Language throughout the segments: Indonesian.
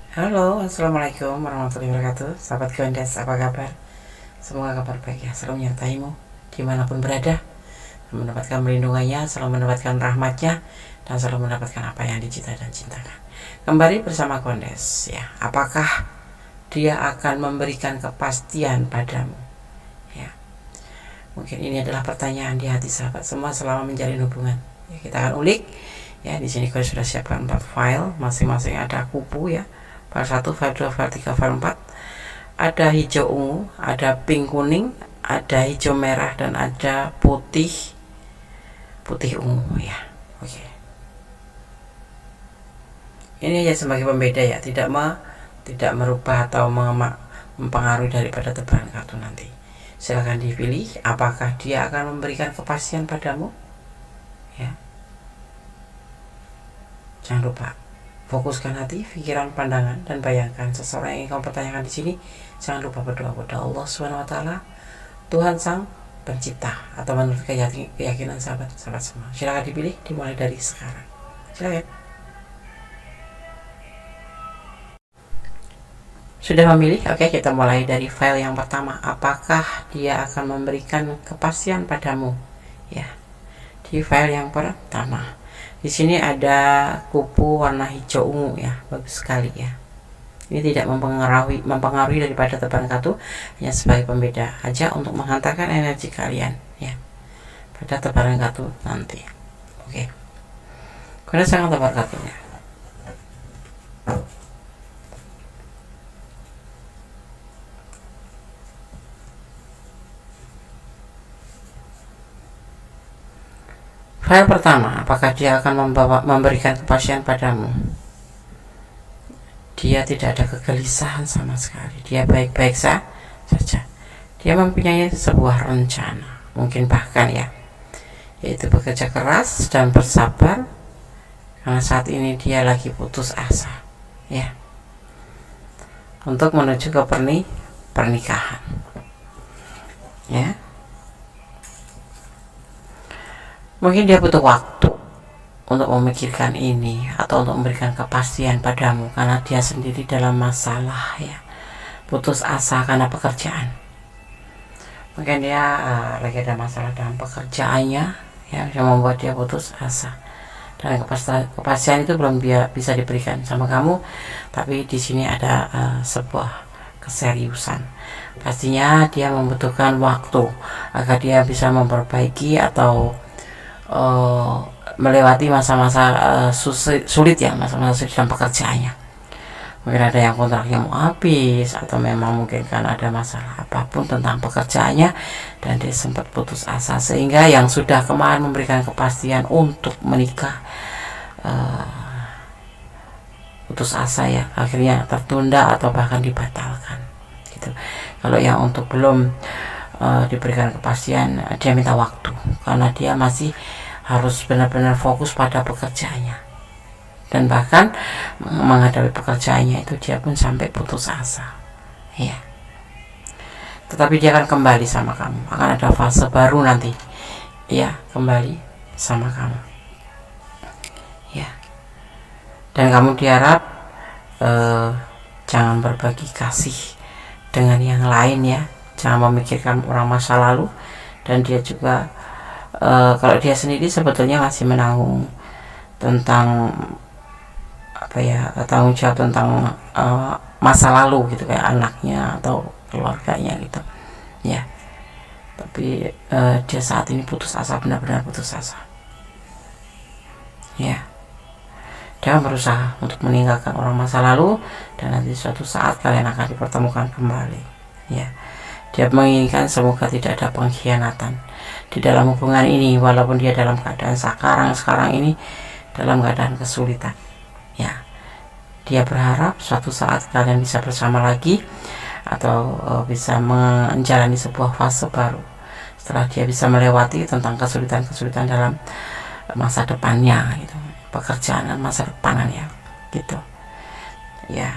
Halo, assalamualaikum warahmatullahi wabarakatuh. Sahabat Gondes, apa kabar? Semoga kabar baik ya, selalu menyertaimu dimanapun berada, selalu mendapatkan perlindungannya, selalu mendapatkan rahmatnya, dan selalu mendapatkan apa yang dicita dan cintakan. Kembali bersama Gondes ya, apakah dia akan memberikan kepastian padamu? Ya, mungkin ini adalah pertanyaan di hati sahabat semua selama menjalin hubungan. Ya, kita akan ulik. Ya, di sini Gondes sudah siapkan 4 file, masing-masing ada kupu ya. File 1, file 2, file 3, file 4. Ada hijau ungu, ada pink kuning, ada hijau merah, dan ada putih ungu ya. Oke. Ini aja sebagai pembeda ya, tidak merubah atau mempengaruhi daripada tebaran kartu nanti. Silahkan dipilih apakah dia akan memberikan kepastian padamu ya. Jangan lupa fokuskan hati, pikiran, pandangan, dan bayangkan seseorang yang ingin kamu pertanyakan di sini. Jangan lupa berdoa kepada Allah Subhanahu wa taala, Tuhan Sang Pencipta, atau menurut keyakinan sahabat semua. Silakan dipilih, dimulai dari sekarang. Silakan. Sudah memilih? Oke, kita mulai dari file yang pertama. Apakah dia akan memberikan kepastian padamu? Ya, di file yang pertama. Di sini ada kupu warna hijau ungu ya, bagus sekali ya. Ini tidak mempengaruhi daripada tebaran kartu, hanya sebagai pembeda aja untuk menghantarkan energi kalian ya pada tebaran kartu nanti. Oke. Kemudian sangat tebar kartunya. File pertama, apakah dia akan memberikan kepastian padamu? Dia tidak ada kegelisahan sama sekali. Dia baik-baik saja. Dia mempunyai sebuah rencana, mungkin bahkan ya, yaitu bekerja keras dan bersabar, karena saat ini dia lagi putus asa ya, untuk menuju ke pernikahan ya. Mungkin dia butuh waktu untuk memikirkan ini atau untuk memberikan kepastian padamu, karena dia sendiri dalam masalah ya, putus asa karena pekerjaan. Mungkin dia lagi ada masalah dalam pekerjaannya ya, yang membuat dia putus asa, dan kepastian itu belum bisa diberikan sama kamu. Tapi di sini ada sebuah keseriusan. Pastinya dia membutuhkan waktu agar dia bisa memperbaiki atau melewati masa-masa sulit ya, masa-masa sulit dalam pekerjaannya. Mungkin ada yang kontraknya mau habis, atau memang mungkin kan ada masalah apapun tentang pekerjaannya, dan dia sempat putus asa, sehingga yang sudah kemarin memberikan kepastian untuk menikah putus asa ya, akhirnya tertunda atau bahkan dibatalkan gitu. Kalau yang untuk belum diberikan kepastian, dia minta waktu, karena dia masih harus benar-benar fokus pada pekerjaannya, dan bahkan menghadapi pekerjaannya itu dia pun sampai putus asa ya. Tetapi dia akan kembali sama kamu, akan ada fase baru nanti ya, kembali sama kamu ya. Dan kamu diharap jangan berbagi kasih dengan yang lain ya, jangan memikirkan orang masa lalu. Dan dia juga kalau dia sendiri sebetulnya masih menanggung tentang apa ya, tanggung jawab tentang masa lalu gitu, kayak anaknya atau keluarganya gitu ya. Tapi dia saat ini putus asa, benar-benar putus asa ya. Dia berusaha untuk meninggalkan orang masa lalu, dan nanti suatu saat kalian akan dipertemukan kembali ya. Dia menginginkan semoga tidak ada pengkhianatan di dalam hubungan ini, walaupun dia dalam keadaan sekarang ini dalam keadaan kesulitan ya. Dia berharap suatu saat kalian bisa bersama lagi, atau bisa menjalani sebuah fase baru setelah dia bisa melewati tentang kesulitan dalam masa depannya gitu, pekerjaan dan masa depanan ya gitu ya.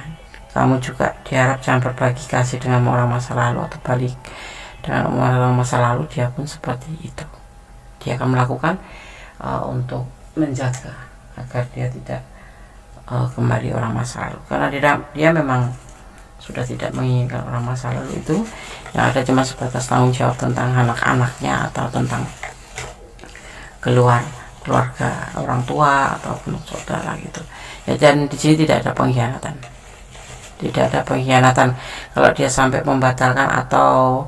Kamu juga diharap jangan berbagi kasih dengan orang masa lalu, atau balik dengan orang masa lalu. Dia pun seperti itu. Dia akan melakukan untuk menjaga agar dia tidak kembali orang masa lalu, karena dia memang sudah tidak menginginkan orang masa lalu itu. Yang ada cuma sebatas tanggung jawab tentang anak-anaknya atau tentang keluarga orang tua ataupun saudara gitu ya. Dan di sini tidak ada pengkhianatan, kalau dia sampai membatalkan atau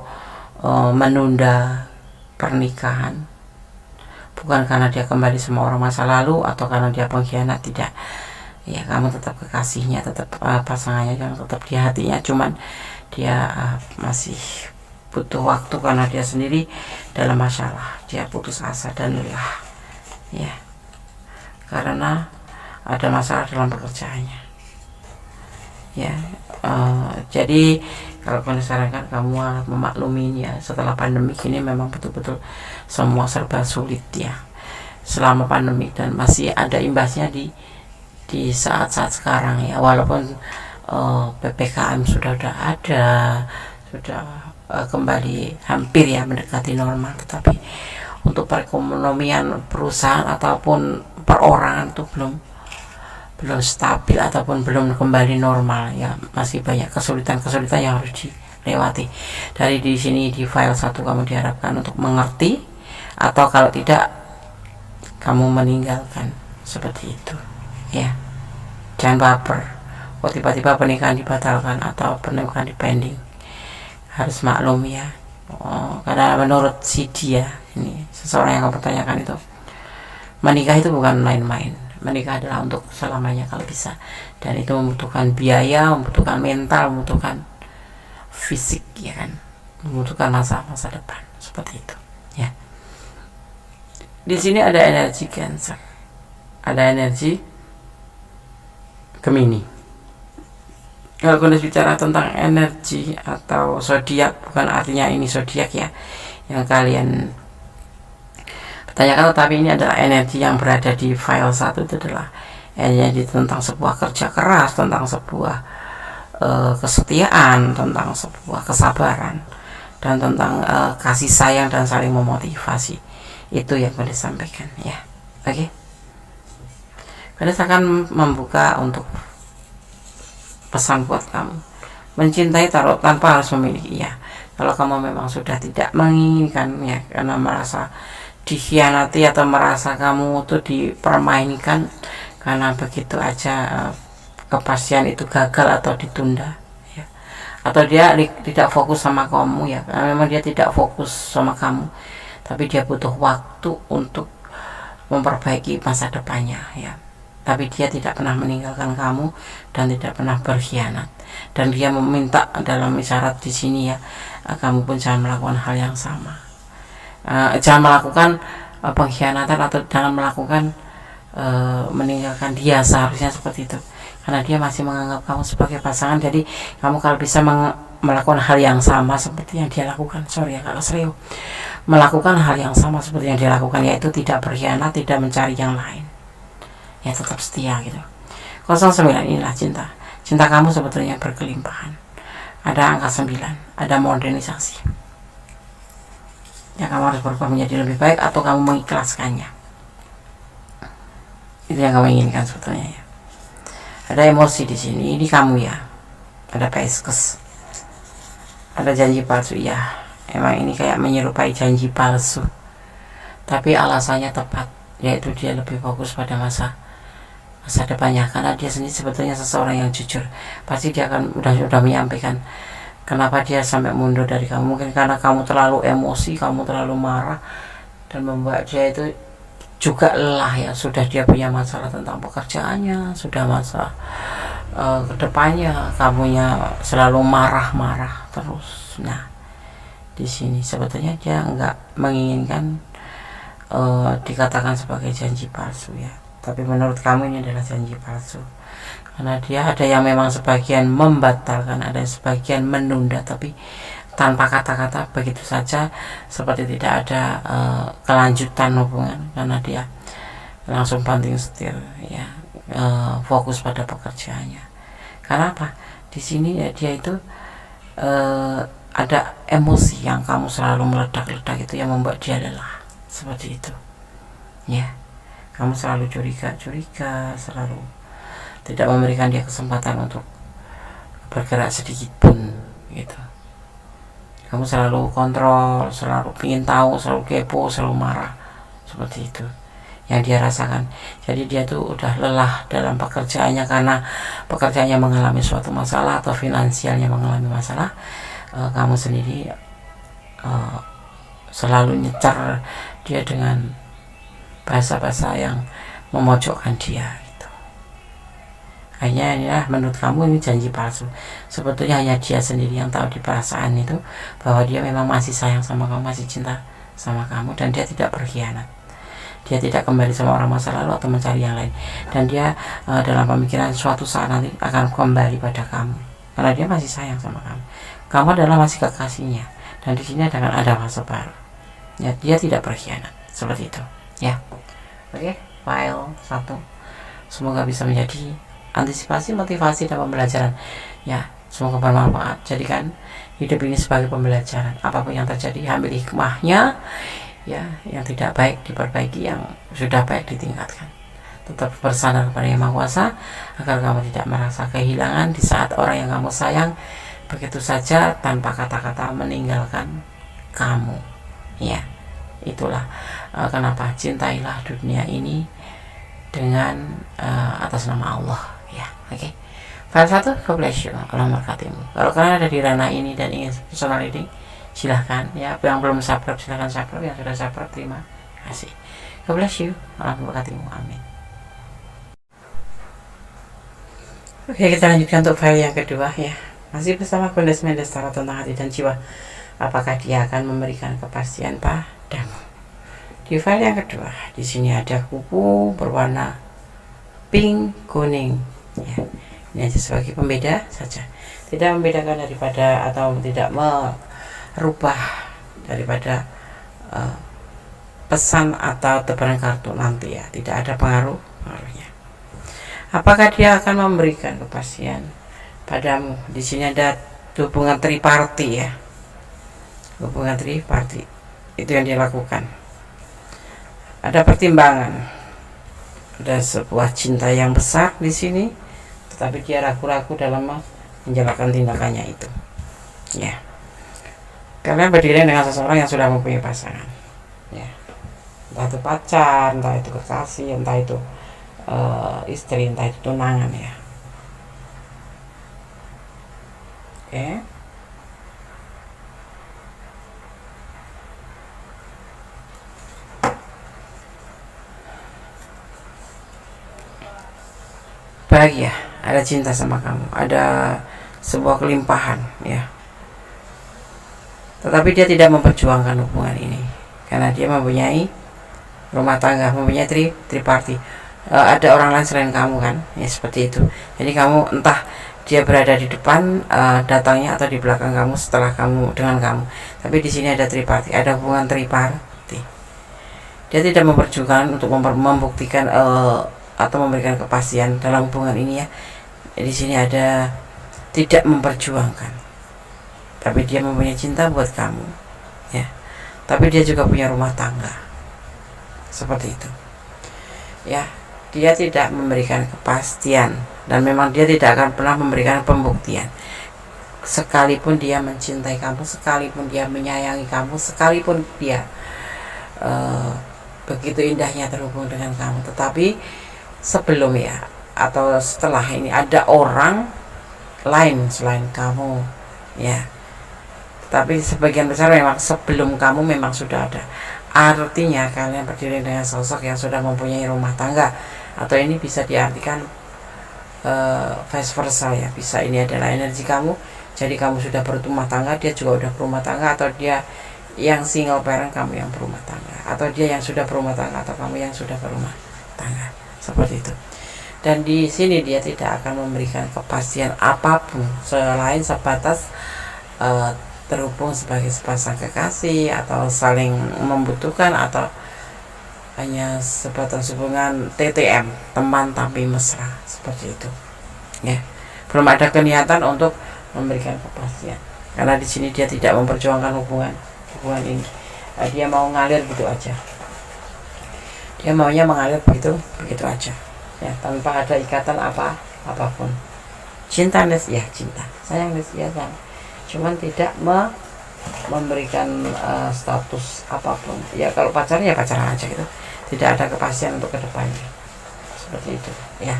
menunda pernikahan, bukan karena dia kembali sama orang masa lalu atau karena dia pengkhianat, tidak ya. Kamu tetap kekasihnya, tetap pasangannya, yang tetap di hatinya, cuman dia masih butuh waktu karena dia sendiri dalam masalah, dia putus asa dan lelah ya, karena ada masalah dalam pekerjaannya ya. Jadi kalau saya sarankan kamu harus memaklumi ya, setelah pandemi ini memang betul-betul semua serba sulit ya selama pandemi, dan masih ada imbasnya di saat-saat sekarang ya. Walaupun PPKM sudah ada, sudah kembali hampir ya mendekati normal, tetapi untuk perekonomian perusahaan ataupun perorangan itu belum stabil ataupun belum kembali normal ya. Masih banyak kesulitan yang harus dilewati. Dari di sini di file 1 kamu diharapkan untuk mengerti, atau kalau tidak kamu meninggalkan, seperti itu ya. Jangan baper tiba-tiba pernikahan dibatalkan atau pernikahan dipending. Harus maklum ya. Karena menurut si dia ini, seseorang yang kamu pertanyakan itu, menikah itu bukan main-main. Menikah adalah untuk selamanya kalau bisa, dan itu membutuhkan biaya, membutuhkan mental, membutuhkan fisik ya kan, membutuhkan masa depan, seperti itu ya. Di sini ada energi Cancer, ada energi Gemini. Kalau kita bicara tentang energi atau zodiak, bukan artinya ini zodiak ya yang kalian pertanyakan, tetapi ini adalah energi yang berada di file 1. Itu adalah energi tentang sebuah kerja keras, tentang sebuah kesetiaan, tentang sebuah kesabaran, dan tentang kasih sayang dan saling memotivasi. Itu yang boleh disampaikan ya. Oke, Kalian akan membuka untuk pesan buat kamu. Mencintai tarot tanpa harus memiliki ya. Kalau kamu memang sudah tidak menginginkan ya, karena merasa dikhianati atau merasa kamu tuh dipermainkan, karena begitu aja kepastian itu gagal atau ditunda ya. Atau dia tidak fokus sama kamu ya, karena memang dia tidak fokus sama kamu, tapi dia butuh waktu untuk memperbaiki masa depannya ya. Tapi dia tidak pernah meninggalkan kamu dan tidak pernah berkhianat. Dan dia meminta dalam isyarat di sini ya, kamu pun jangan melakukan hal yang sama. Jangan melakukan pengkhianatan atau jangan melakukan meninggalkan dia, seharusnya seperti itu. Karena dia masih menganggap kamu sebagai pasangan. Jadi kamu kalau bisa melakukan hal yang sama seperti yang dia lakukan, melakukan hal yang sama seperti yang dia lakukan, yaitu tidak berkhianat, tidak mencari yang lain ya, tetap setia gitu. 09 inilah cinta kamu sebetulnya berkelimpahan. Ada angka 9, ada modernisasi ya. Kamu harus berubah menjadi lebih baik atau kamu mengikhlaskannya. Itu yang kamu inginkan sebetulnya ya. Ada emosi di sini, ini kamu ya. Ada Pisces, ada janji palsu ya. Emang ini kayak menyerupai janji palsu, tapi alasannya tepat, yaitu dia lebih fokus pada masa depannya. Karena dia sendiri sebetulnya seseorang yang jujur. Pasti dia akan sudah menyampaikan kenapa dia sampai mundur dari kamu. Mungkin karena kamu terlalu emosi, kamu terlalu marah, dan membuat dia itu juga lelah ya. Sudah dia punya masalah tentang pekerjaannya, sudah masalah kedepannya, kamunya selalu marah-marah terus. Nah, di sini sebetulnya dia nggak menginginkan dikatakan sebagai janji palsu ya. Tapi menurut kamu ini adalah janji palsu, karena dia ada yang memang sebagian membatalkan, ada yang sebagian menunda, tapi tanpa kata-kata begitu saja, seperti tidak ada kelanjutan hubungan, karena dia langsung banting setir ya, fokus pada pekerjaannya. Karena apa? Di sini ya, dia itu ada emosi yang kamu selalu meledak-ledak, itu yang membuat dia lelah, seperti itu ya. Kamu selalu curiga, selalu tidak memberikan dia kesempatan untuk bergerak sedikit pun gitu. Kamu selalu kontrol, selalu ingin tahu, selalu kepo, selalu marah, seperti itu yang dia rasakan. Jadi dia tuh udah lelah dalam pekerjaannya, karena pekerjaannya mengalami suatu masalah atau finansialnya mengalami masalah. Kamu sendiri selalu nyecar dia dengan bahasa-bahasa yang memojokkan dia gitu. Hanya ya, menurut kamu ini janji palsu. Sebetulnya hanya dia sendiri yang tahu di perasaan itu bahwa dia memang masih sayang sama kamu, masih cinta sama kamu, dan dia tidak berkhianat. Dia tidak kembali sama orang masa lalu atau mencari yang lain, dan dia dalam pemikiran suatu saat nanti akan kembali pada kamu, karena dia masih sayang sama kamu. Kamu adalah masih kekasihnya, dan di sini ada fase baru. Ya, dia tidak berkhianat, seperti itu. Ya, oke. File 1 semoga bisa menjadi antisipasi, motivasi, dan pembelajaran. Ya, semoga bermanfaat. Jadikan hidup ini sebagai pembelajaran. Apapun yang terjadi, ambil hikmahnya. Ya, yang tidak baik diperbaiki, yang sudah baik ditingkatkan. Tetap bersandar kepada Yang Maha Kuasa agar kamu tidak merasa kehilangan di saat orang yang kamu sayang begitu saja tanpa kata-kata meninggalkan kamu. Ya, itulah kenapa cintailah dunia ini dengan atas nama Allah. Ya, oke. File 1, God bless you. Allah memberkatimu. Kalau kalian ada di ranah ini dan ingin personal reading, silahkan ya. Yang belum subscribe silahkan subscribe, yang sudah subscribe terima kasih. God bless you. Allah memberkatimu. Amin. Oke, kita lanjutkan untuk file yang kedua ya. Masih bersama Goddess Mendestara tentang hati dan jiwa. Apakah dia akan memberikan kepastian padamu? Di file yang kedua, di sini ada kupu berwarna pink kuning. Ya, ini aja sebagai pembeda saja. Tidak membedakan daripada atau tidak merubah daripada pesan atau tebaran kartu nanti ya. Tidak ada pengaruhnya. Apakah dia akan memberikan kepastian padamu? Di sini ada hubungan triparty ya. Hubungan triparty itu yang dia lakukan. Ada pertimbangan, ada sebuah cinta yang besar di sini, tetapi dia ragu-ragu dalam menjalankan tindakannya itu. Ya, kalian berdiri dengan seseorang yang sudah mempunyai pasangan. Ya, entah itu pacar, entah itu kekasih, entah itu istri, entah itu tunangan ya. Oke. Bahagia, ada cinta sama kamu, ada sebuah kelimpahan ya. Tetapi dia tidak memperjuangkan hubungan ini karena dia mempunyai rumah tangga, mempunyai triparty. Ada orang lain selain kamu kan, ya seperti itu. Jadi kamu entah dia berada di depan datangnya atau di belakang kamu setelah kamu dengan kamu. Tapi di sini ada triparty, ada hubungan triparty. Dia tidak memperjuangkan untuk membuktikan atau memberikan kepastian dalam hubungan ini ya. Di sini ada tidak memperjuangkan, tapi dia mempunyai cinta buat kamu ya. Tapi dia juga punya rumah tangga, seperti itu ya. Dia tidak memberikan kepastian dan memang dia tidak akan pernah memberikan pembuktian. Sekalipun dia mencintai kamu, sekalipun dia menyayangi kamu, sekalipun dia begitu indahnya terhubung dengan kamu, tetapi sebelum ya atau setelah ini ada orang lain selain kamu ya. Tapi sebagian besar memang sebelum kamu memang sudah ada. Artinya kalian berdiri dengan sosok yang sudah mempunyai rumah tangga, atau ini bisa diartikan vice versa ya. Bisa ini adalah energi kamu, jadi kamu sudah berumah tangga, dia juga udah berumah tangga, atau dia yang single parent, kamu yang berumah tangga, atau dia yang sudah berumah tangga atau kamu yang sudah berumah tangga, seperti itu. Dan di sini dia tidak akan memberikan kepastian apapun selain sebatas terhubung sebagai sepasang kekasih atau saling membutuhkan, atau hanya sebatas hubungan TTM, teman tapi mesra, seperti itu ya. Belum ada niatan untuk memberikan kepastian karena di sini dia tidak memperjuangkan hubungan ini. Dia mau ngalir gitu aja, dia maunya mengalir begitu aja ya, tanpa ada ikatan apa apapun. Cinta Des, ya cinta, sayang Des, ya sayang, cuman tidak memberikan status apapun. Ya kalau pacaran ya pacaran aja gitu, tidak ada kepastian untuk kedepannya, seperti itu ya.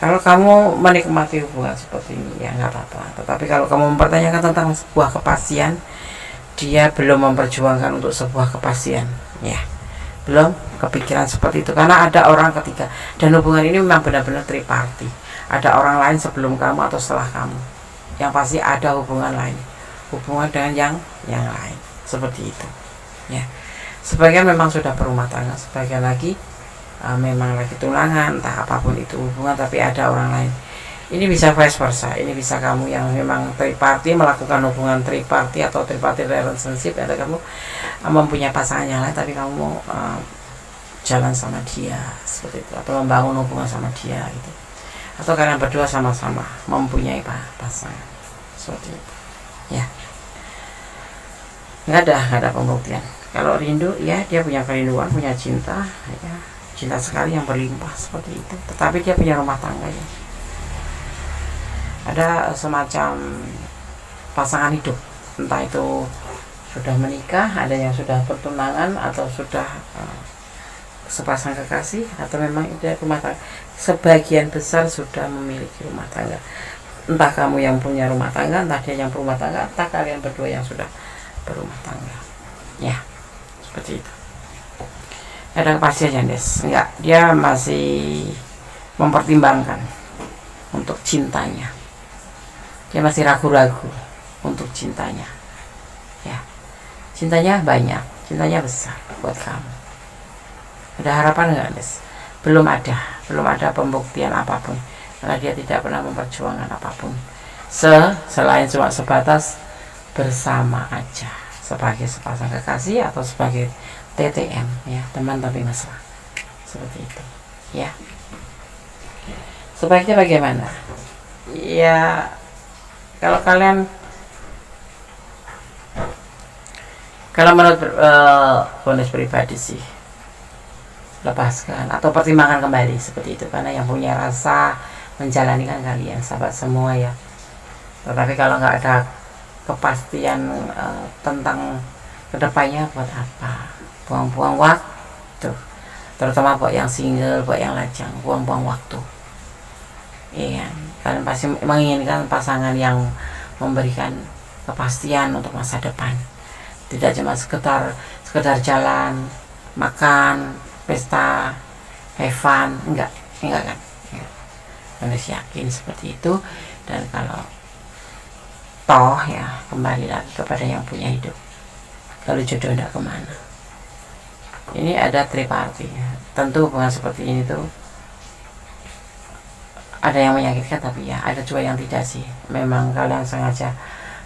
Kalau kamu menikmati hubungan seperti ini ya nggak apa-apa, tetapi kalau kamu mempertanyakan tentang sebuah kepastian, dia belum memperjuangkan untuk sebuah kepastian ya, belum kepikiran seperti itu. Karena ada orang ketiga, dan hubungan ini memang benar-benar triparty, ada orang lain sebelum kamu atau setelah kamu, yang pasti ada hubungan lain, hubungan dengan yang lain, seperti itu ya. Sebagian memang sudah berumah tangga, sebagian lagi memang lagi tunangan, entah apapun itu hubungan, tapi ada orang lain. Ini bisa vice versa, ini bisa kamu yang memang triparty melakukan hubungan triparty atau triparty relationship, atau kamu mempunyai pasangan yang lain tapi kamu mau jalan sama dia seperti itu, atau membangun hubungan sama dia gitu, atau kalian berdua sama-sama mempunyai pasangan seperti itu ya. Nggak ada pembuktian. Kalau rindu ya dia punya kerinduan, punya cinta ya, cinta sekali yang berlimpah seperti itu, tetapi dia punya rumah tangga ya, ada semacam pasangan hidup, entah itu sudah menikah, ada yang sudah pertunangan, atau sudah sepasang kekasih, atau memang itu rumah tangga. Sebagian besar sudah memiliki rumah tangga, entah kamu yang punya rumah tangga, entah dia yang berumah tangga, entah kalian berdua yang sudah berumah tangga ya, seperti itu. Ada kepastian Des, enggak, dia masih mempertimbangkan untuk cintanya, dia masih ragu-ragu untuk cintanya ya. Cintanya banyak, cintanya besar buat kamu. Ada harapan enggak Des? Belum ada pembuktian apapun, karena dia tidak pernah memperjuangkan apapun selain cuma sebatas bersama aja, sebagai sepasang kekasih atau sebagai TTM ya, teman tapi mesra, seperti itu ya. Sebaiknya bagaimana ya, kalau menurut bonus pribadi sih, lepaskan atau pertimbangkan kembali seperti itu, karena yang punya rasa menjalani kan kalian, sahabat semua ya. Tetapi kalau nggak ada kepastian tentang kedepannya, buat apa buang-buang waktu, terutama buat yang single, buat yang lajang, buang-buang waktu. Iya, kalian pasti menginginkan pasangan yang memberikan kepastian untuk masa depan, tidak cuma sekedar jalan, makan, pesta, have fun, enggak kan? Harus yakin seperti itu. Dan kalau toh ya, kembali lagi kepada yang punya hidup. Kalau jodoh tidak kemana. Ini ada triparty ya. Tentu hubungan seperti ini tuh ada yang menyakitkan, tapi ya ada juga yang tidak sih. Memang kalian sengaja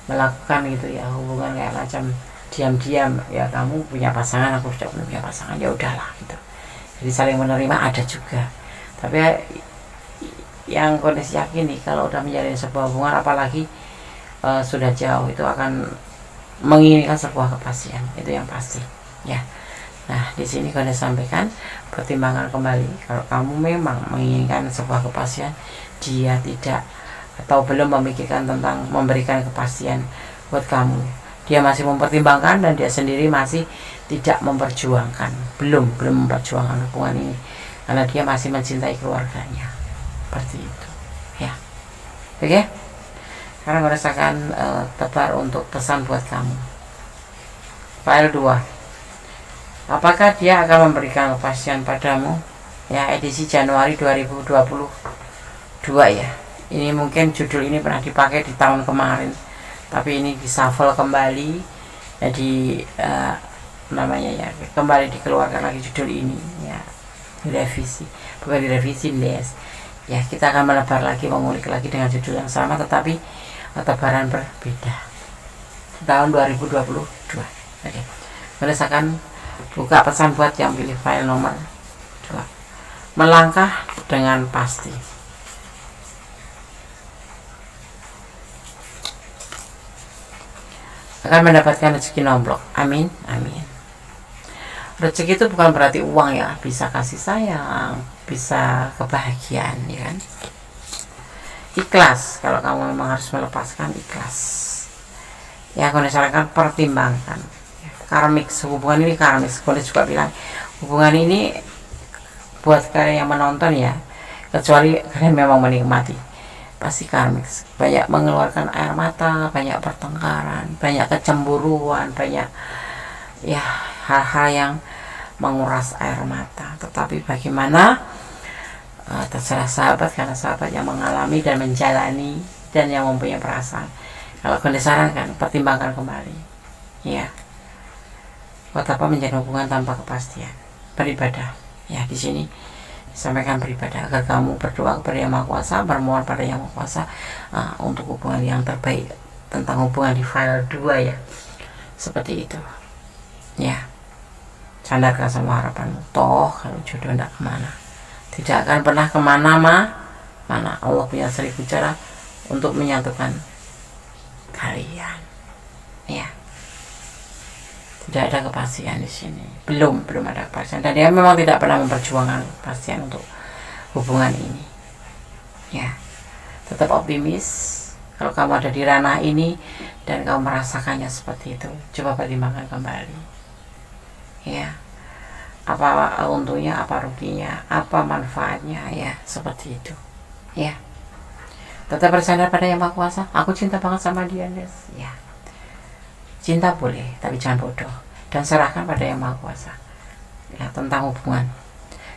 melakukan gitu ya, hubungan kayak macam diam-diam ya, kamu punya pasangan, aku tidak punya pasangan, ya udahlah gitu. Jadi saling menerima ada juga. Tapi yang kondisi yakin nih, kalau udah menjalin sebuah hubungan, apalagi sudah jauh, itu akan menginginkan sebuah kepastian, itu yang pasti ya. Nah, di sini kalian sampaikan, pertimbangkan kembali. Kalau kamu memang menginginkan sebuah kepastian, dia tidak atau belum memikirkan tentang memberikan kepastian buat kamu, dia masih mempertimbangkan, dan dia sendiri masih tidak memperjuangkan, belum memperjuangkan hubungan ini, karena dia masih mencintai keluarganya, seperti itu ya. Oke, sekarang merasakan tebar untuk pesan buat kamu. File 2, apakah dia akan memberikan kepastian padamu ya, edisi Januari 2022 ya. Ini mungkin judul ini pernah dipakai di tahun kemarin, tapi ini dishuffle kembali, jadi namanya ya, kembali dikeluarkan lagi judul ini ya, direvisi, bukan direvisi les ya. Kita akan melebar lagi, mengulik lagi dengan judul yang sama, tetapi tebaran berbeda, tahun 2022. Oke, merasakan buka pesan buat yang pilih file nomor 2. Melangkah dengan pasti. Akan mendapatkan rezeki nomblok. Amin, amin. Rezeki itu bukan berarti uang ya, bisa kasih sayang, bisa kebahagiaan, ya kan. Ikhlas, kalau kamu memang harus melepaskan, ikhlas. Ya, aku disarankan pertimbangkan. Karmik, hubungan ini karmik. Aku juga bilang hubungan ini buat kalian yang menonton ya, kecuali kalian memang menikmati, pasti karmik. Banyak mengeluarkan air mata, banyak pertengkaran, banyak kecemburuan, banyak ya hal-hal yang menguras air mata. Tetapi bagaimana, terserah sahabat, karena sahabat yang mengalami dan menjalani dan yang mempunyai perasaan. Kalau aku disarankan pertimbangkan kembali, ya. Buat apa menjalin hubungan tanpa kepastian? Beribadah, ya. Di sini sampaikan beribadah agar kamu berdoa kepada Yang Maha Kuasa, bermohon pada Yang Maha Kuasa untuk hubungan yang terbaik. Tentang hubungan di file 2 ya, seperti itu, ya. Sandarkan semua harapanmu. Toh kalau jodoh tidak kemana, tidak akan pernah kemana mana. Allah punya 1000 cara untuk menyatukan kalian, ya. Tidak ada kepastian di sini, belum ada kepastian, dan dia memang tidak pernah memperjuangkan kepastian untuk hubungan ini, ya. Tetap optimis. Kalau kamu ada di ranah ini dan kamu merasakannya seperti itu, coba pertimbangkan kembali, ya. Apa untungnya, apa ruginya, apa manfaatnya, ya, seperti itu, ya. Tetap bersandar pada Yang Maha Kuasa. Aku cinta banget sama dia, guys, ya. Cinta boleh, tapi jangan bodoh. Dan serahkan pada Yang Maha Kuasa, ya, tentang hubungan.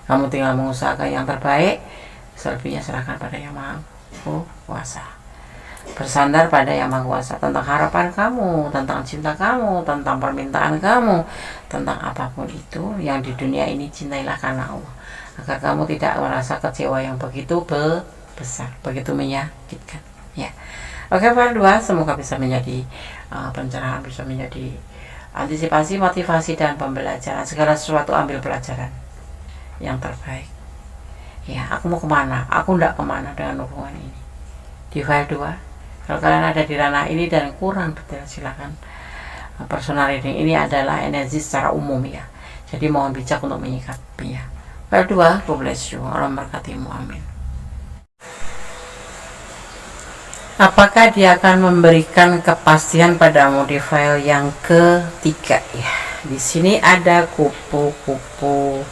Kamu tinggal mengusahakan yang terbaik, selebihnya serahkan pada Yang Maha Kuasa. Bersandar pada Yang Maha Kuasa tentang harapan kamu, tentang cinta kamu, tentang permintaan kamu, tentang apapun itu yang di dunia ini, cintailah karena Allah, agar kamu tidak merasa kecewa yang begitu besar, begitu menyakitkan, ya. Oke, part 2 semoga bisa menjadi pencerahan, bisa menjadi antisipasi, motivasi, dan pembelajaran. Segala sesuatu ambil pelajaran yang terbaik, ya. Aku mau kemana? Aku tidak kemana dengan hubungan ini. Di file 2, kalau kalian ada di ranah ini dan kurang detail, silakan personal reading. Ini adalah energi secara umum, ya, jadi mohon bijak untuk menyikapinya. File 2, God bless you, Allah memberkatimu, amin. Apakah dia akan memberikan kepastian padamu di file yang ketiga, ya. Di sini ada kupu-kupu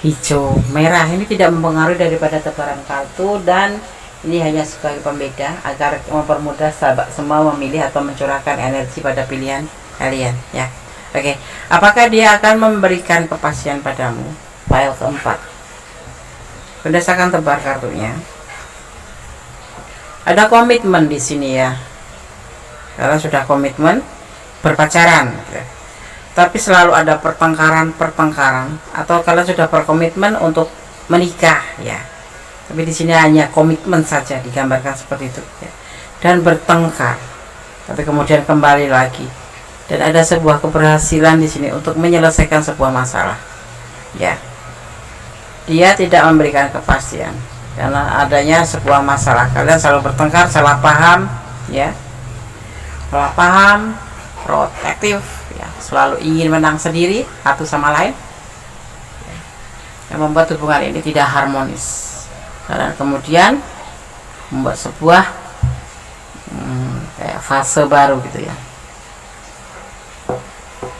hijau merah. Ini tidak mempengaruhi daripada tebaran kartu, dan ini hanya sebagai pembeda agar mempermudah sahabat semua memilih atau mencurahkan energi pada pilihan kalian, ya. Oke, apakah dia akan memberikan kepastian padamu? File keempat. Berdasarkan tebar kartunya, ada komitmen di sini, ya. Kalau sudah komitmen berpacaran, gitu. Tapi selalu ada pertengkaran, atau kalian sudah berkomitmen untuk menikah, ya. Tapi di sini hanya komitmen saja digambarkan seperti itu, ya. Dan bertengkar, tapi kemudian kembali lagi, dan ada sebuah keberhasilan di sini untuk menyelesaikan sebuah masalah, ya. Dia tidak memberikan kepastian karena adanya sebuah masalah. Kalian selalu bertengkar, salah paham, ya. Salah paham, protektif, ya. Selalu ingin menang sendiri satu sama lain, ya. Yang membuat hubungan ini tidak harmonis. Karena kemudian membuat sebuah kayak fase baru, gitu, ya.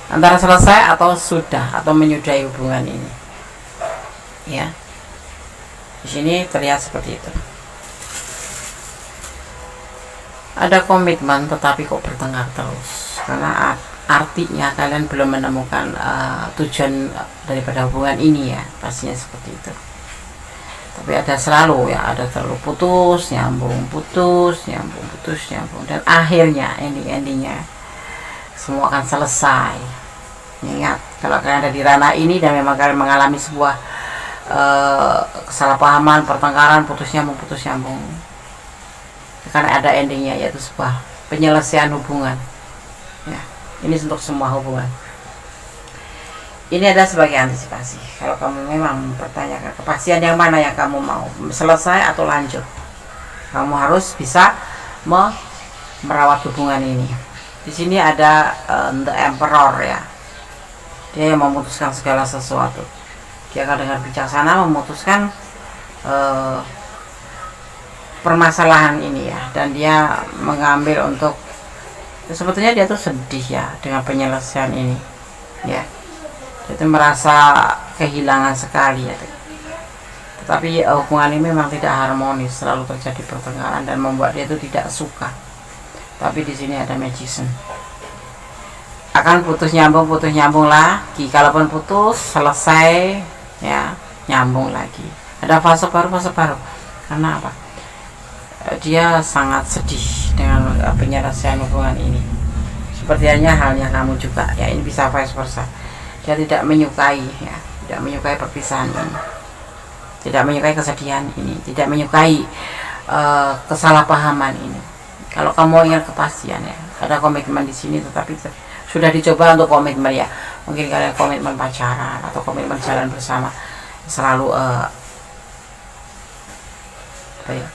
Antara selesai atau sudah, atau menyudahi hubungan ini, ya. Di sini terlihat seperti itu. Ada komitmen tetapi kok bertengkar terus, karena artinya kalian belum menemukan tujuan daripada hubungan ini, ya. Pastinya seperti itu. Tapi ada selalu, ya, ada terlalu putus nyambung, dan akhirnya endingnya semua akan selesai. Ingat, kalau kalian ada di ranah ini dan memang kalian mengalami sebuah kesalahpahaman, pertengkaran, putus nyambung, karena ada endingnya, yaitu sebuah penyelesaian hubungan, ya. Ini untuk semua hubungan. Ini adalah sebagai antisipasi. Kalau kamu memang mempertanyakan kepastian yang mana yang kamu mau, selesai atau lanjut, kamu harus bisa merawat hubungan ini. Di sini ada The Emperor, ya. Dia yang memutuskan segala sesuatu. Dia akan dengan bijaksana memutuskan permasalahan ini ya, dan dia mengambil untuk, sebetulnya dia tuh sedih ya dengan penyelesaian ini ya. Dia tuh merasa kehilangan sekali ya. Tetapi hubungan ini memang tidak harmonis, selalu terjadi pertengkaran dan membuat dia itu tidak suka. Tapi di sini ada magician. Akan putus nyambung lagi. Kalaupun putus, selesai ya, nyambung lagi. Ada fase baru. Karena apa? Dia sangat sedih dengan penyelesaian hubungan ini. Seperti halnya kamu juga ya, ini bisa vice versa. Dia tidak menyukai ya, tidak menyukai perpisahan ini, tidak menyukai kesedihan ini, tidak menyukai kesalahpahaman ini. Kalau kamu ingin kepastian ya, ada komitmen di sini, tetapi sudah dicoba untuk komitmen ya, mungkin kalian komitmen pacaran atau komitmen jalan bersama, selalu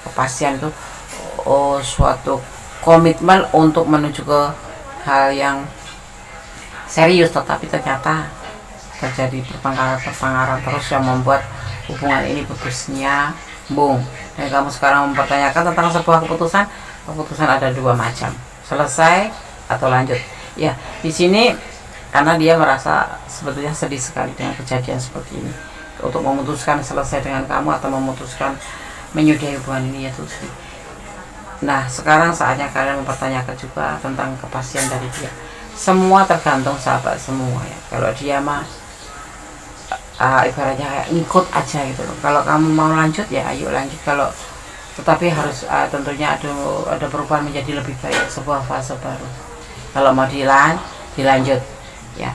kepastian itu suatu komitmen untuk menuju ke hal yang serius, tetapi ternyata terjadi pertengkaran terus yang membuat hubungan ini putus nyambung. Dan kamu sekarang mempertanyakan tentang sebuah keputusan ada dua macam, selesai atau lanjut ya. Di sini karena dia merasa sebetulnya sedih sekali dengan kejadian seperti ini, untuk memutuskan selesai dengan kamu atau memutuskan menyudahi hubungan ini ya tuh. Nah sekarang saatnya kalian mempertanyakan juga tentang kepastian dari dia. Semua tergantung sahabat semua ya. Kalau dia mah ibaratnya kayak ngikut aja gitu loh. Kalau kamu mau lanjut ya ayo lanjut, kalau tetapi harus tentunya ada perubahan menjadi lebih baik, sebuah fase baru. Kalau mau dilanjut ya,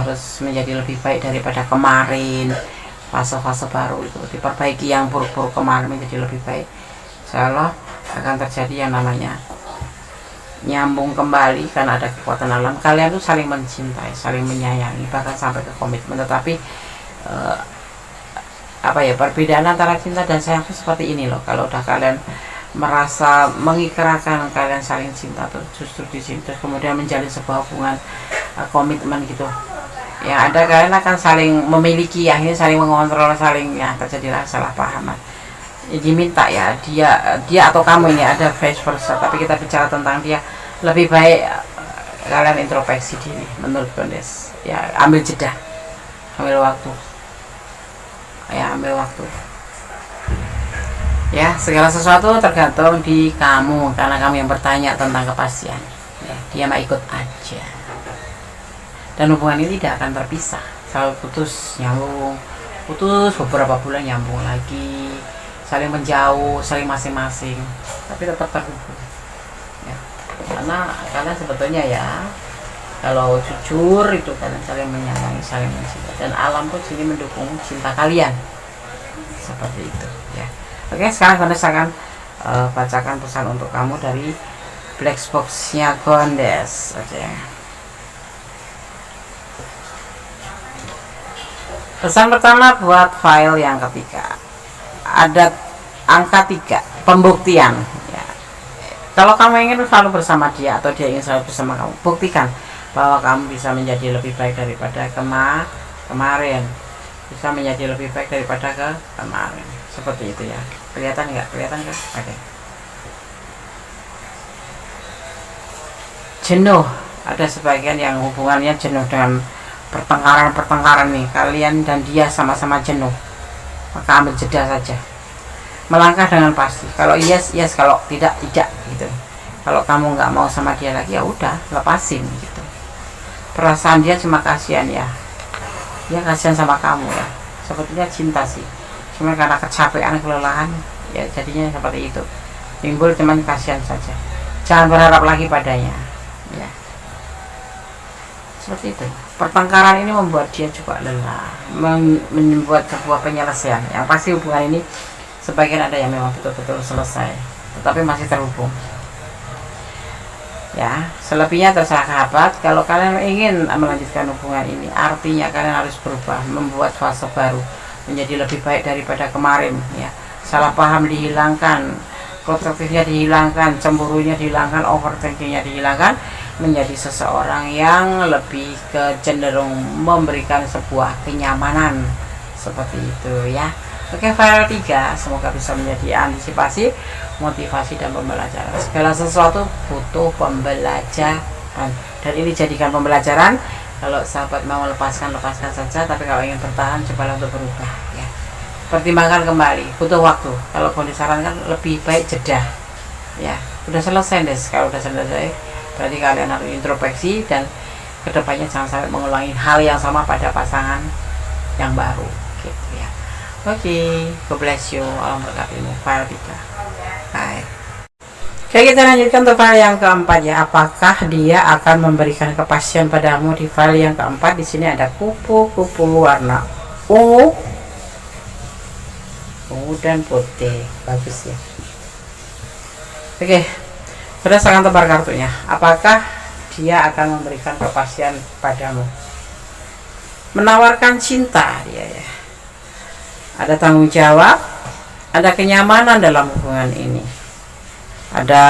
harus menjadi lebih baik daripada kemarin. Fase-fase baru itu diperbaiki yang buruk-buruk kemarin menjadi lebih baik. Insyaallah akan terjadi yang namanya nyambung kembali karena ada kekuatan alam. Kalian tuh saling mencintai, saling menyayangi, bahkan sampai ke komitmen. Tetapi perbedaan antara cinta dan sayang itu seperti ini loh. Kalau udah kalian merasa mengikrarkan kalian saling cinta tuh justru di sini, terus kemudian menjalin sebuah hubungan komitmen gitu, yang ada kalian akan saling memiliki, akhirnya saling mengontrol, saling ya terjadilah salah pahaman. Diminta ya dia atau kamu ini ada vice versa, tapi kita bicara tentang dia, lebih baik kalian introspeksi diri menurut Kondes ya, ambil jeda, ambil waktu ya. Segala sesuatu tergantung di kamu, karena kamu yang bertanya tentang kepastian ya. Dia mah ikut aja, dan hubungan ini tidak akan terpisah, selalu putus nyambung, putus beberapa bulan nyambung lagi, saling menjauh, saling masing-masing, tapi tetap terhubung ya. Karena kalian sebetulnya ya, kalau jujur itu kalian saling menyayangi, saling mencintai, dan alam pun sini mendukung cinta kalian seperti itu ya. Oke, sekarang Kondes akan bacakan pesan untuk kamu dari black box-nya Kondes. Oke. Pesan pertama buat file yang ketiga, ada angka 3, pembuktian ya. Kalau kamu ingin selalu bersama dia atau dia ingin selalu bersama kamu, buktikan bahwa kamu bisa menjadi lebih baik daripada kemarin, bisa menjadi lebih baik daripada kemarin, seperti itu ya. Kelihatan nggak? Oke. Jenuh, ada sebagian yang hubungannya jenuh dengan pertengkaran nih, kalian dan dia sama-sama jenuh, maka ambil jeda saja, melangkah dengan pasti. Kalau yes, kalau tidak gitu. Kalau kamu nggak mau sama dia lagi ya udah, lepasin gitu. Perasaan dia cuma kasihan ya, dia kasihan sama kamu ya, sebetulnya cinta sih, cuma karena kecapean, kelelahan ya jadinya seperti itu, timbul cuman kasihan saja. Jangan berharap lagi padanya ya, seperti itu. Pertengkaran ini membuat dia juga lelah, membuat sebuah penyelesaian yang pasti. Hubungan ini sebagian ada yang memang betul-betul selesai, tetapi masih terhubung ya. Selebihnya terserah sahabat. Kalau kalian ingin melanjutkan hubungan ini, artinya kalian harus berubah, membuat fase baru, menjadi lebih baik daripada kemarin ya. Salah paham dihilangkan, protektifnya dihilangkan, cemburunya dihilangkan, overthinkingnya dihilangkan, menjadi seseorang yang lebih cenderung memberikan sebuah kenyamanan seperti itu ya. Oke, file 3 semoga bisa menjadi antisipasi, motivasi dan pembelajaran. Segala sesuatu butuh pembelajaran dan ini jadikan pembelajaran. Kalau sahabat mau lepaskan saja, tapi kalau ingin bertahan cobalah untuk berubah ya. Pertimbangkan kembali, butuh waktu. Kalau mau disarankan lebih baik jeda ya. Udah selesai deh, kalau udah selesai berarti kalian harus introspeksi dan kedepannya jangan sampai mengulangi hal yang sama pada pasangan yang baru gitu ya. Oke, God bless you. Alam berkatimu. File 3. Bye. Oke, kita lanjutkan untuk file yang keempat ya. Apakah dia akan memberikan kepastian padamu? Di file yang keempat di sini ada kupu-kupu warna ungu dan putih. Bagus ya. Oke, berdasarkan tebar kartunya, apakah dia akan memberikan kepastian padamu? Menawarkan cinta dia ya. Ada tanggung jawab, ada kenyamanan dalam hubungan ini. Ada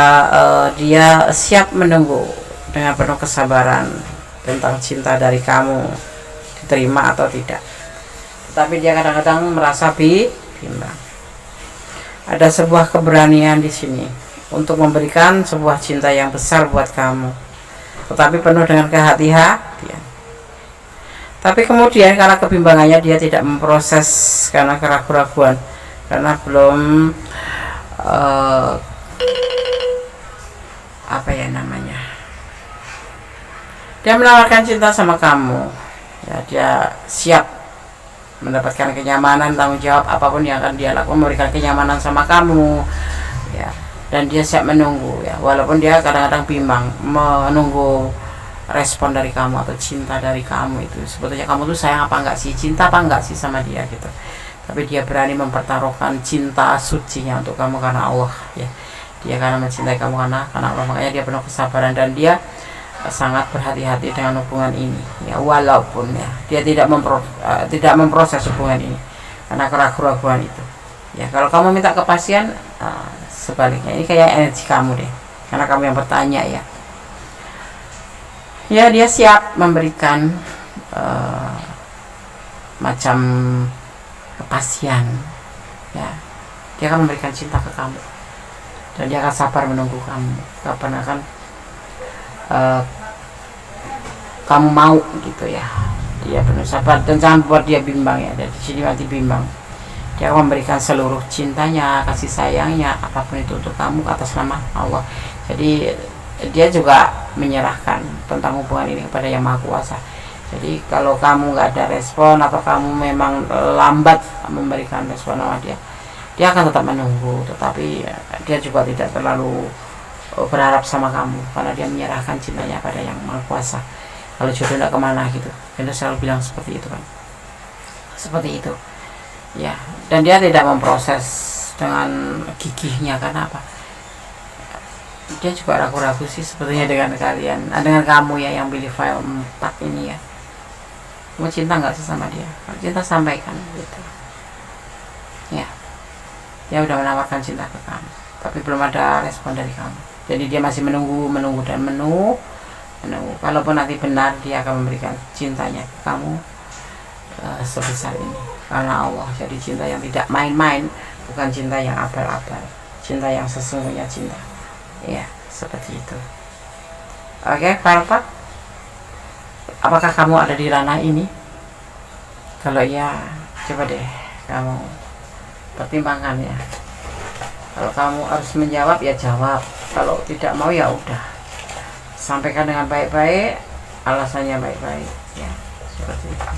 dia siap menunggu dengan penuh kesabaran tentang cinta dari kamu, diterima atau tidak. Tetapi dia kadang-kadang merasa bimbang. Ada sebuah keberanian di sini untuk memberikan sebuah cinta yang besar buat kamu, tetapi penuh dengan kehati-hatian. Tapi kemudian karena kebimbangannya dia tidak memproses karena keraguan-raguan, karena belum dia menawarkan cinta sama kamu ya. Dia siap mendapatkan kenyamanan, tanggung jawab apapun yang akan dia lakukan, memberikan kenyamanan sama kamu ya. Dan dia siap menunggu ya, walaupun dia kadang-kadang bimbang menunggu respon dari kamu atau cinta dari kamu. Itu sebetulnya kamu tuh sayang apa enggak sih, cinta apa enggak sih sama dia gitu. Tapi dia berani mempertaruhkan cinta sucinya untuk kamu karena Allah ya. Dia karena mencintai kamu karena Allah, makanya dia penuh kesabaran dan dia sangat berhati-hati dengan hubungan ini ya, walaupun ya dia tidak memproses hubungan ini karena keraguan-raguan itu ya. Kalau kamu minta kepastian, sebaliknya ini kayak energi kamu deh, karena kamu yang bertanya ya. Ya, dia siap memberikan macam kepastian ya. Dia akan memberikan cinta ke kamu dan dia akan sabar menunggu kamu kapan akan kamu mau gitu ya. Dia penuh sabar dan jangan buat dia bimbang ya. Dari sini nanti bimbang. Dia akan memberikan seluruh cintanya, kasih sayangnya, apapun itu untuk kamu atas nama Allah. Jadi dia juga menyerahkan tentang hubungan ini kepada Yang Maha Kuasa. Jadi kalau kamu nggak ada respon atau kamu memang lambat memberikan respon sama dia akan tetap menunggu, tetapi dia juga tidak terlalu berharap sama kamu karena dia menyerahkan cintanya pada Yang Maha Kuasa. Kalau jodoh tidak kemana gitu, dia selalu bilang seperti itu kan, seperti itu ya. Dan dia tidak memproses dengan gigihnya, karena apa? Dia juga ragu-ragu sih sebetulnya dengan kalian, dengan kamu ya yang pilih file 4 ini ya. Kamu cinta nggak sih sama dia? Kalau cinta sampaikan gitu ya. Dia udah menawarkan cinta ke kamu, tapi belum ada respon dari kamu. Jadi dia masih menunggu dan menunggu. Kalaupun nanti benar, dia akan memberikan cintanya ke kamu sebesar ini karena Allah. Jadi cinta yang tidak main-main, bukan cinta yang abal-abal, cinta yang sesungguhnya cinta ya, seperti itu. Oke, file 4. Apakah kamu ada di ranah ini? Kalau iya, coba deh kamu pertimbangkan ya. Kalau kamu harus menjawab ya jawab, kalau tidak mau ya udah, sampaikan dengan baik-baik, alasannya baik-baik ya, seperti itu.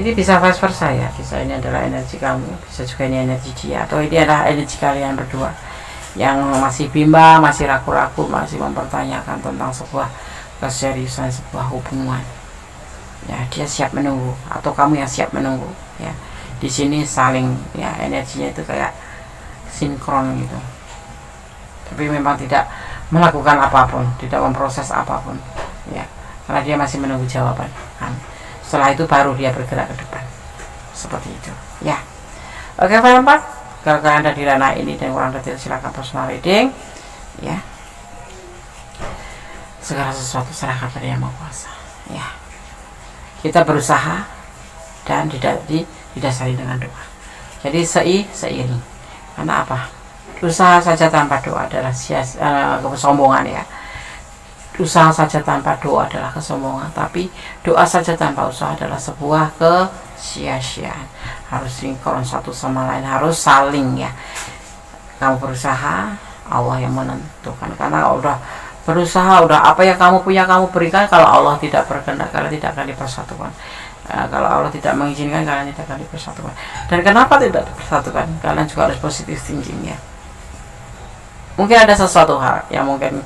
Ini bisa vice versa ya, bisa ini adalah energi kamu, bisa juga ini energi dia, atau ini adalah energi kalian berdua yang masih bimbang, masih ragu-ragu, masih mempertanyakan tentang sebuah keseriusan sebuah hubungan ya. Dia siap menunggu atau kamu yang siap menunggu ya. Di sini saling ya, energinya itu kayak sinkron gitu, tapi memang tidak melakukan apapun, tidak memproses apapun ya, karena dia masih menunggu jawaban kan. Setelah itu baru dia bergerak ke depan, seperti itu ya. Oke, file 4. Kalau kalian ada di ranah ini dan kurang detail, silakan personal reading ya. segala sesuatu serahkan pada Yang Maha Kuasa. Ya, kita berusaha dan didasari dengan doa. Jadi seiring. Karena apa? Usaha saja tanpa doa adalah kesombongan ya. Usaha saja tanpa doa adalah kesombongan, tapi doa saja tanpa usaha adalah sebuah kesia-siaan. Harus sinkron satu sama lain, harus saling ya. Kamu berusaha, Allah yang menentukan. Karena udah berusaha, udah apa yang kamu punya kamu berikan. Kalau Allah tidak berkehendak, kalian tidak akan dipersatukan. Kalau Allah tidak mengizinkan, kalian tidak akan dipersatukan. Dan kenapa tidak dipersatukan? Kalian juga harus positive thinking ya. Mungkin ada sesuatu hal yang mungkin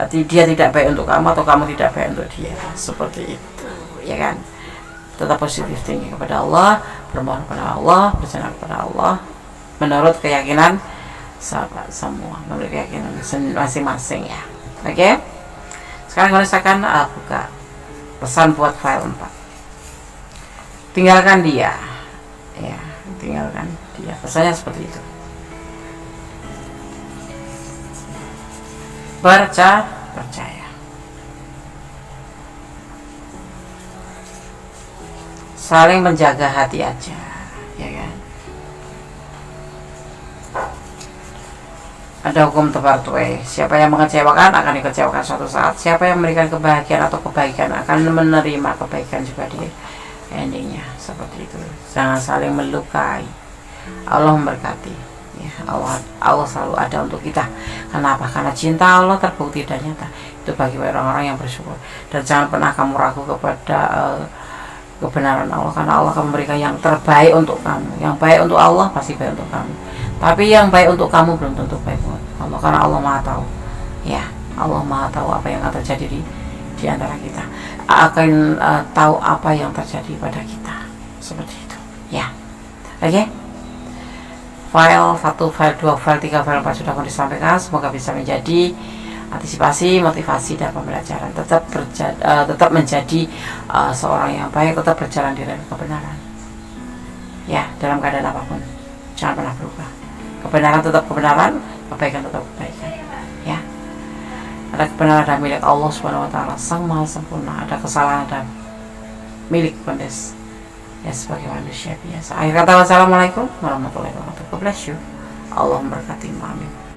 dia tidak baik untuk kamu atau kamu tidak baik untuk dia, seperti itu ya kan. Tetap positive thinking kepada Allah, bermohon kepada Allah, berserah kepada Allah menurut keyakinan sahabat semua, menurut keyakinan masing-masing ya. Oke. Sekarang kalau misalkan buka pesan buat file 4. Tinggalkan dia. Ya, tinggalkan dia. Pesannya seperti itu. Percaya. Saling menjaga hati aja, ya kan? Ada hukum tebar tuai. Siapa yang mengecewakan akan dikecewakan suatu saat. Siapa yang memberikan kebahagiaan atau kebaikan akan menerima kebaikan juga dia. Endingnya seperti itu. Jangan saling melukai. Allah memberkati ya. Allah selalu ada untuk kita. Kenapa? Karena cinta Allah terbukti dan nyata. Itu bagi orang-orang yang bersyukur. Dan jangan pernah kamu ragu kepada kebenaran Allah, karena Allah akan memberikan yang terbaik untuk kamu. Yang baik untuk Allah pasti baik untuk kamu. Tapi yang baik untuk kamu belum tentu baik untuk Allah, karena Allah Maha tahu. Ya, Allah Maha tahu apa yang akan terjadi di antara kita. Akan tahu apa yang terjadi pada kita. Seperti itu. Ya. Oke. File 1, file 2, file 3, file 4 sudah akan disampaikan. Semoga bisa menjadi antisipasi, motivasi dan pembelajaran. Tetap menjadi seorang yang baik, tetap berjalan di dalam kebenaran. Ya, dalam keadaan apapun. Jangan pernah berubah. Kebenaran tetap kebenaran, kebaikan tetap kebaikan. Ya. Ada kebenaran dan milik Allah Subhanahu wa taala, Sang Maha Sempurna. Ada kesalahan dan milik Kondes. Ya, sebagai manusia biasa. Akhir kata, wassalamualaikum warahmatullahi wabarakatuh. God bless you. Allah memberkati. Amin.